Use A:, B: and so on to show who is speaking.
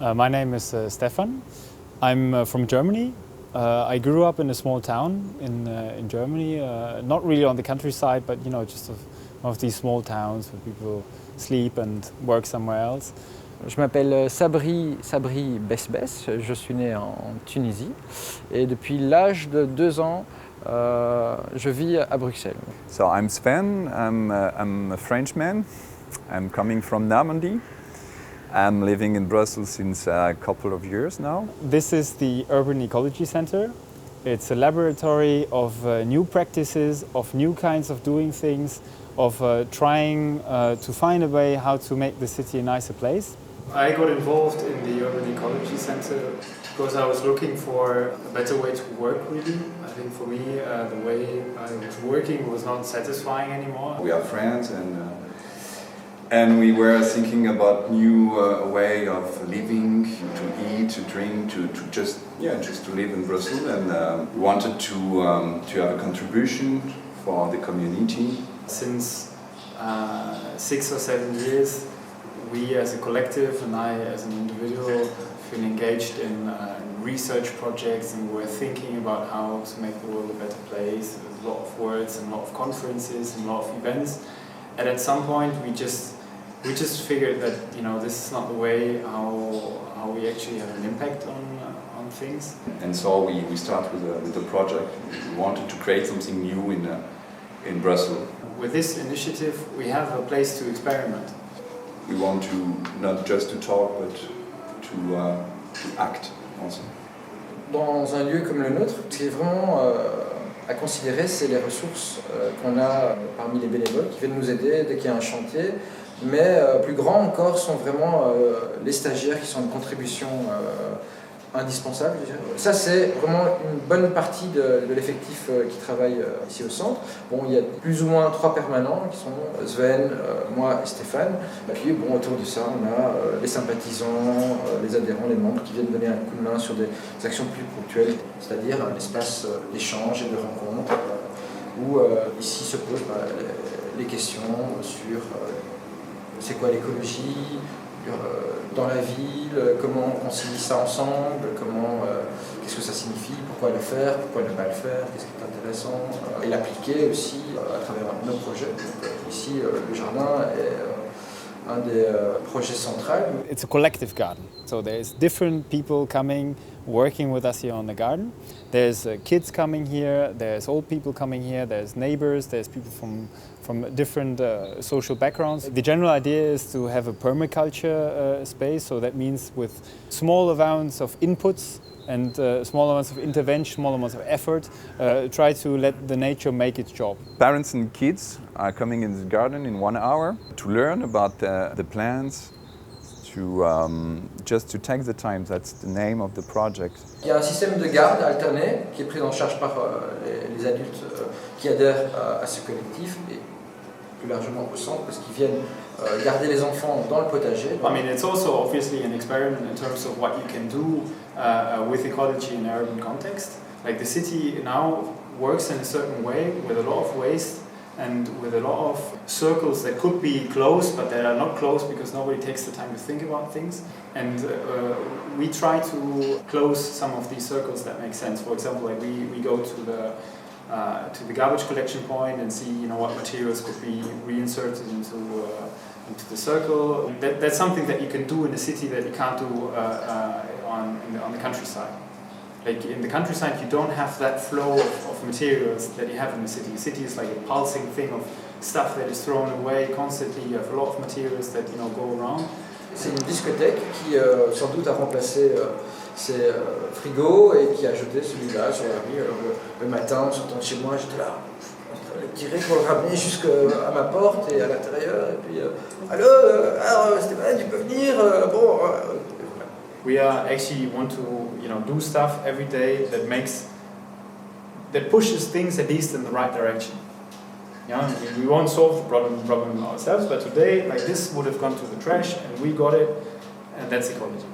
A: My name is Stefan. I'm from Germany. I grew up in a small town in Germany, not really on the countryside, but just one of these small towns where people sleep and work somewhere else.
B: Je m'appelle Sabri Besbes, je suis né en Tunisie et depuis l'âge de 2 ans, je vis à Bruxelles.
C: So I'm Sven, I'm a Frenchman, I'm coming from Normandy. I'm living in Brussels since a couple of years now.
A: This is the Urban Ecology Center. It's a laboratory of new practices, of new kinds of doing things, of trying to find a way how to make the city a nicer place. I got involved in the Urban Ecology Center because I was looking for a better way to work, really. I think for me, the way I was working was not satisfying anymore.
C: We are friends and we were thinking about new way of living, to eat, to drink, to just to live in Brussels, and we wanted to have a contribution for the community.
A: Since 6 or 7 years, we as a collective and I as an individual have been engaged in research projects, and we're thinking about how to make the world a better place. There's a lot of words and a lot of conferences and a lot of events, and at some point we just figured that this is not the way how we actually have an impact on things.
C: And so we start with a project. We wanted to create something new in Brussels.
A: With this initiative, we have a place to experiment.
C: We want to not just to talk, but to act also.
B: Dans un lieu comme le nôtre, ce qui est vraiment à considérer, c'est les ressources qu'on a parmi les bénévoles qui viennent nous aider dès qu'il y a un chantier. Mais plus grand encore sont vraiment les stagiaires qui sont une contribution indispensable. Ça, c'est vraiment une bonne partie de l'effectif qui travaille ici au centre. Bon, il y a plus ou moins 3 permanents qui sont Sven, moi et Stéphane. Et puis autour de ça, on a les sympathisants, les adhérents, les membres qui viennent donner un coup de main sur des actions plus ponctuelles, c'est-à-dire un espace d'échange et de rencontre où ici se posent les questions sur c'est quoi l'écologie dans la ville, comment on concilie ça ensemble, qu'est-ce que ça signifie, pourquoi le faire, pourquoi ne pas le faire, qu'est-ce qui est intéressant, et l'appliquer aussi à travers nos projets. Donc, ici, le jardin est un des projets centraux.
A: It's a collective garden, so there's different people coming, working with us here on the garden. There's kids coming here, there's old people coming here, there's neighbors, there's people from different social backgrounds. The general idea is to have a permaculture space, so that means with small amounts of inputs and small amounts of intervention, small amounts of effort, try to let the nature make its job.
C: Parents and kids are coming in the garden in 1 hour to learn about the plants, just to take the time. That's the name of the project.
B: Il y a un système de garde alterné qui est pris en charge par les adultes qui adhèrent à ce collectif et plus largement au centre parce qu'ils viennent garder les enfants dans le potager.
A: I mean, it's also obviously an experiment in terms of what you can do with ecology in an urban context. Like the city now works in a certain way with a lot of waste and with a lot of circles that could be closed but that are not closed because nobody takes the time to think about things. And we try to close some of these circles that make sense. For example, like we go to the garbage collection point and see what materials could be reinserted into the circle. That's something that you can do in a city that you can't do on the countryside. Like in the countryside, you don't have that flow of materials that you have in the city. The city is like a pulsing thing of stuff that is thrown away constantly. You have a lot of materials that go around.
B: C'est une discothèque qui sans doute a remplacé ses frigos et qui a jeté celui-là sur la rue. Alors, le matin, en sortant de chez moi, j'étais là, en train de le tirer pour le ramener jusqu'à ma porte et à l'intérieur. Et puis, allô, alors Stéphane, tu peux venir bon.
A: We actually want to do stuff every day that pushes things at least in the right direction. We won't solve the problem ourselves, but today, like this would have gone to the trash, and we got it, and that's ecology.